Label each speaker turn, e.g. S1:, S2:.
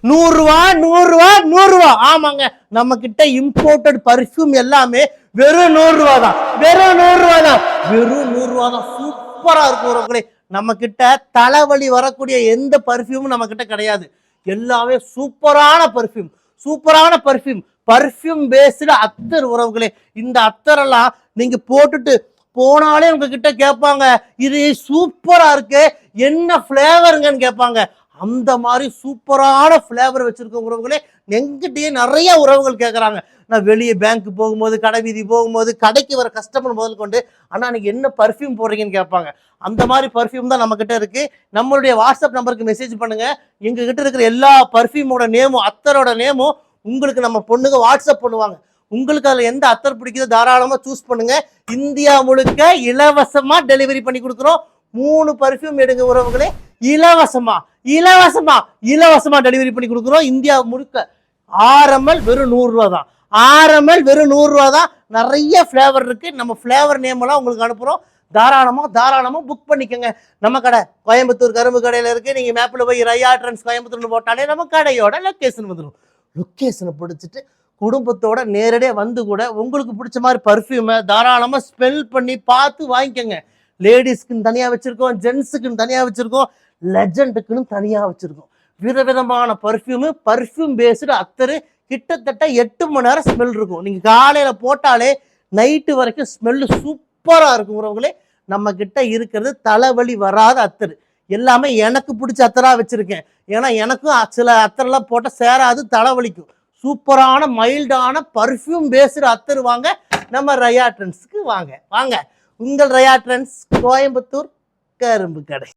S1: ரூபா 100 ரூபா. ஆமாங்க, நம்ம கிட்ட இம்போர்ட்டட் பர்ஃபியூம் எல்லாமே வெறும் 100 ரூபா தான். வெறும் 100 ரூபா தான். சூப்பரா இருக்கும் உறவுகளே. நம்ம கிட்ட தலைவலி வரக்கூடிய எந்த பர்ஃபியூமும் நம்ம கிட்ட கிடையாது. எல்லாமே சூப்பரான பர்ஃபியூம் பேஸ்டு அத்தர் உறவுகளே. இந்த அத்தரெல்லாம் நீங்க போட்டுட்டு போனாலே உங்ககிட்ட கேட்பாங்க, இது சூப்பரா இருக்கு, என்ன ஃபிளேவருங்கன்னு கேட்பாங்க. அந்த மாதிரி சூப்பரான ஃபிளேவர் வச்சிருக்க உறவுகளே எங்கிட்டயே நிறைய உறவுகள் கேட்குறாங்க. நான் வெளியே பேங்க் போகும்போது, கடை வீதி போகும்போது, கடைக்கு வர கஸ்டமர் முதல் கொண்டு அண்ணா நீங்கள் என்ன பர்ஃப்யூம் போடுறீங்கன்னு கேட்பாங்க. அந்த மாதிரி பர்ஃப்யூம் தான் நம்மக்கிட்ட இருக்குது. நம்மளுடைய வாட்ஸ்அப் நம்பருக்கு மெசேஜ் பண்ணுங்கள். எங்ககிட்ட இருக்கிற எல்லா பர்ஃப்யூமோட நேமும், அத்தரோட நேமும் உங்களுக்கு நம்ம பொண்ணுங்க வாட்ஸ்அப் பண்ணுவாங்க. உங்களுக்கு அதில் எந்த அத்தர் பிடிக்குதோ தாராளமாக சூஸ் பண்ணுங்கள். இந்தியா முழுக்க இலவசமாக டெலிவரி பண்ணி கொடுக்குறோம். 3 பர்ஃப்யூம் எடுங்க உறவுகளே, இலவசமா டெலிவரி பண்ணி கொடுக்குறோம். இந்தியா முழுக்க. RML வெறும் 100 ரூபா தான். RML வெறும் 100 ரூபா தான். நிறைய ஃப்ளேவர் இருக்கு. நம்ம ஃப்ளேவர் நேம் எல்லாம் உங்களுக்கு அனுப்புறோம். தாராளமா புக் பண்ணிக்கோங்க. நம்ம கடை கோயம்புத்தூர் கரும்பு கடையில் இருக்கு. நீங்க மேப்ல போய் ரையா ட்ரெண்ட்ஸ் கோயம்புத்தூர்னு போட்டாலே நம்ம கடையோட லொக்கேஷன் வந்துடும். லொக்கேஷனை பிடிச்சிட்டு குடும்பத்தோட நேரடியாக வந்து கூட உங்களுக்கு பிடிச்ச மாதிரி பர்ஃப்யூமை தாராளமாக ஸ்மெல் பண்ணி பார்த்து வாங்கிக்கோங்க. லேடிஸ்க்குன்னு தனியாக வச்சுருக்கோம், ஜென்ஸுக்குன்னு தனியாக வச்சுருக்கோம், லெஜண்டுக்குன்னு தனியாக வச்சுருக்கோம். விதவிதமான பர்ஃப்யூம் பேஸ்டு அத்தரு. கிட்டத்தட்ட 8 மணி நேரம் ஸ்மெல் இருக்கும். நீங்கள் காலையில் போட்டாலே நைட்டு வரைக்கும் ஸ்மெல்லு சூப்பராக இருக்கும் உறவுகளே. நம்ம கிட்ட இருக்கிறது தலைவலி வராத அத்தரு. எல்லாமே எனக்கு பிடிச்ச அத்தராக வச்சுருக்கேன். ஏன்னா எனக்கும் சில அத்தரெல்லாம் போட்டால் சேராது, தலைவலிக்கும். சூப்பரான மைல்டான பர்ஃப்யூம் பேஸ்டு அத்தர் வாங்க, நம்ம ரையா ட்ரெண்ட்ஸுக்கு வாங்க. உங்கள் ரையா ட்ரெண்ட்ஸ் கோயம்புத்தூர் கரும்பு கடை.